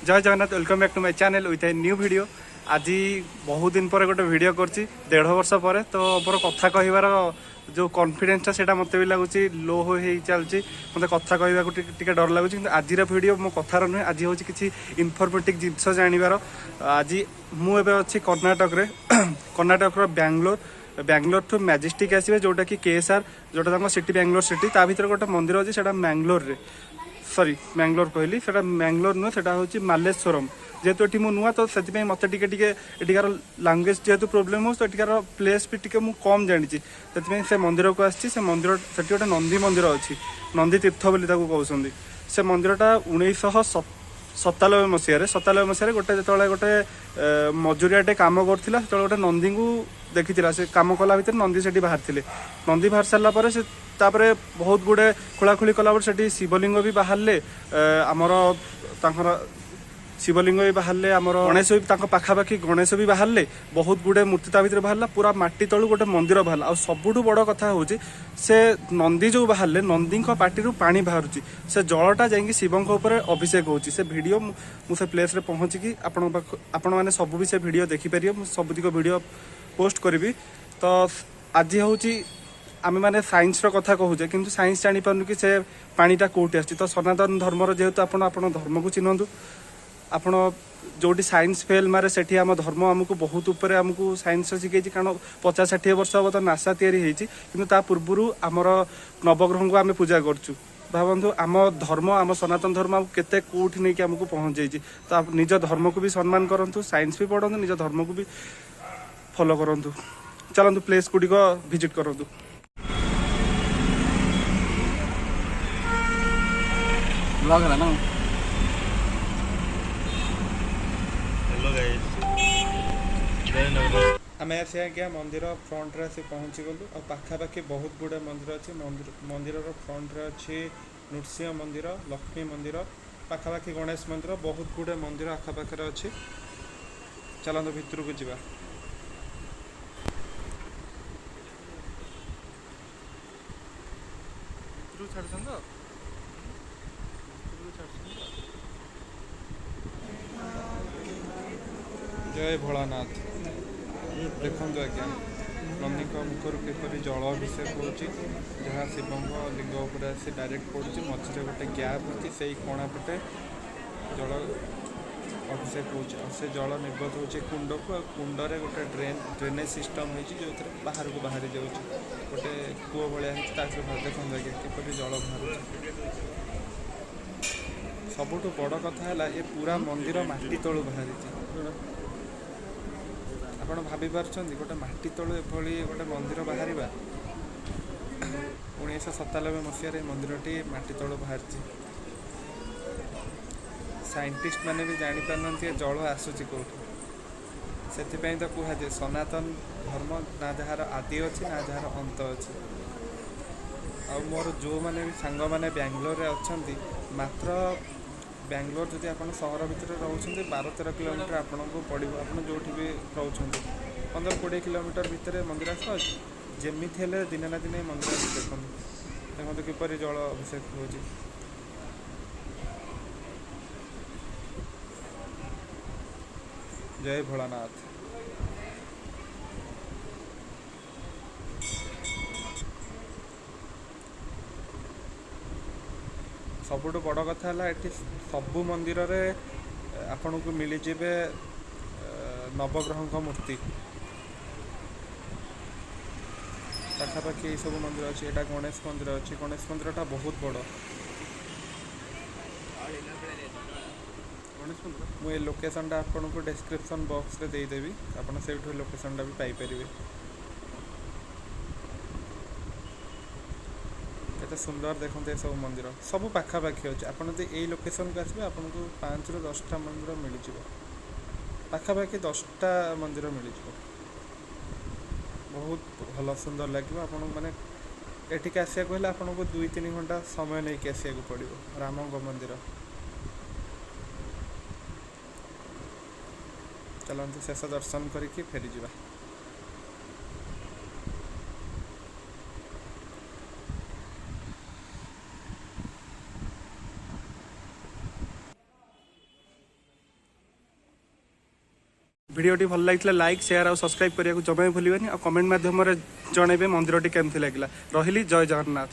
जय Jagannath welcome back to my channel with a new video. आज बहुत दिन पर गोटे वीडियो करछि 1.5 वर्ष पर तो मोर कथा कहबार जो कॉन्फिडेंस सेटा मते भी लगुच लो हो चलती मत कथा कहबाक टिके डर लगुच। आज वीडियो मो कथार नुहे आज हूँ किसी इनफर्मेटिव जिनस जानवर। आज मुझे अच्छी कर्णाटक रे कर्णाटक बैंगलोर टू मैजेस्टिक आसवे जोटा कि केएसआर जोटा सिटी बैंगलोर सिटी ता भीतर गोटे मंदिर अच्छी से मैंगलोर रे सॉरी मैंगलोर कहली से मैंगलोर नुहे से हूँ मालेश्वरम जेहेतु ये नुआ तो से मत एटिकार लांगुएज जेहेतु प्रोब्लेम हो तो एटिकार प्लेस भी टी कम जानी से मंदिर को आसी से मंदिर से गोटे नंदी मंदिर अच्छी नंदी तीर्थ बोली कहते से मंदिरटा 1997 मसीह गोटे जो गोटे मजूरियाटे कम करता से गोटे नंदी को देखी से कम कला भितर नंदी से बाहर थे नंदी बाहर सारापर से तापर बहुत गुड़े खोलाखोली कला से शिवलिंग भी बाहर आमर शिवलिंग भी बाहर आमर गणेश भी पाखापाखि गणेश भी बाहर बहुत गुड़े मूर्ति ता भीतर बाहर पूरा माटी तलू गोटे मंदिर बाहर आ सबुठ बड़ कथा हूँ से नंदी जो बाहर नंदी पार्टी पानी बाहर से जलटा जाकि शिवों उपर अभिषेक हो वीडियो मुझे प्लेस पहुँचिकी आपण मैंने सब भी से वीडियो देखिपर सबुतिक वीडियो पोस्ट करी। तो आज हूँ आम मैंने सैंस कथा कहूचे कि सैंस जापारू कि से पानीटा कौटी आस तो सनातन धर्मर जेहेतु आप धर्म को चिन्हतु आपण जो सैंस फेल मारे से आम धर्म आमको बहुत ऊपर आमको सैंस शिखे कारण 50-60 वर्ष हम तो नासा या पूर्वर आमर नवग्रह को आम पूजा करूँ भावतु आम धर्म आम सनातन धर्म केते कौटी नहीं आमको पहुँच जाइए तो निज धर्म को भी सम्मान करूँ सैंस भी पढ़ु निज धर्म को भी फॉलो करूँ। चलतु प्लेस गुड़िक विजिट करूँ। आम आस आज्ञा मंदिर फ्रंट्रे आसी पहुँची गलु और पाखापाखि बहुत गुड़े मंदिर अच्छी मंदिर फ्रंट्रे अच्छी नृसिंह मंदिर लक्ष्मी मंदिर पाखापाखि गणेश मंदिर बहुत गुड़े मंदिर आखापाखे अच्छी। चलते भितर को जावा। जय भोलानाथ देखो आज्ञा नंदी मुखर किपर जल अभिषेक होगा शिव लिंग उपर आसी डायरेक्ट पड़ू मझे गोटे गैप अच्छी से कोणा पटे जल अभिषेक हो जल निर्गत हो कुंड को कुंडरे गोटे ड्रेनेज सिस्टम हो जो बाहर को बाहरी जाऊँ गोटे कूह भाया देखो आज्ञा किपर जल बाहर सबुठ बड़ कथा है ये पूरा मंदिर माटी तलू बाहरी आपण भाभी पार्छन्ति गोटे माटी तलू एभली गोटे मंदिर बाहर 1997 मसीह मंदिरटी माटी तलू बाहर साइंटिस्ट मैंने भी जापार जल आसूची कौटू से तो कहुए सनातन धर्म ना जार आदि अच्छी ना जार अंत अच्छी। आ मोर जो मैंने भी सांग मैंने बैंगलोर अच्छा मात्र बैंगलोर जदि आप सहर भितर रोच 12-13 किलोमीटर आपन को पड़ो आप जो भी रोच 15-20 किलोमीटर भितर मंदिर आस जमी दिने ना दिने मंदिर देखो देखो किपर जल अभिषेक हो। जय भोलानाथ। सबुठ बड़ कथा है ये सबू मंदिर रे आपण को मिलजे नवग्रह मूर्ति पाखापाखि ये सब मंदिर अच्छी एटा गणेश मंदिर अच्छी गणेश मंदिरटा बहुत बड़ मुझे लोकेशनटा आपन को डिस्क्रिप्शन बॉक्स रे देदेवी आपन से लोकेशनटा भी पाइपर। एत सुंदर देखते सब मंदिर सब पाखापाखि अच्छे आप यही लोकेशन को आसवे आपको 5-10टा मंदिर मिल पाखापाखि 10टा मंदिर मिल बहुत भल सुंदर लगे आप मैंने एटिक आसिया कहले आपको 2-3 घंटा समय नहीं आसिया पड़ो राम मंदिर। चलते शेष दर्शन करके फेरी जा। भिडियोटी भल लगी लाइक शेयर और सब्सक्राइब करने को जमा भी भूलिए और कमेंट माध्यम जनइबे मंदिरटी केमती लगिला। रहिली जय जगन्नाथ।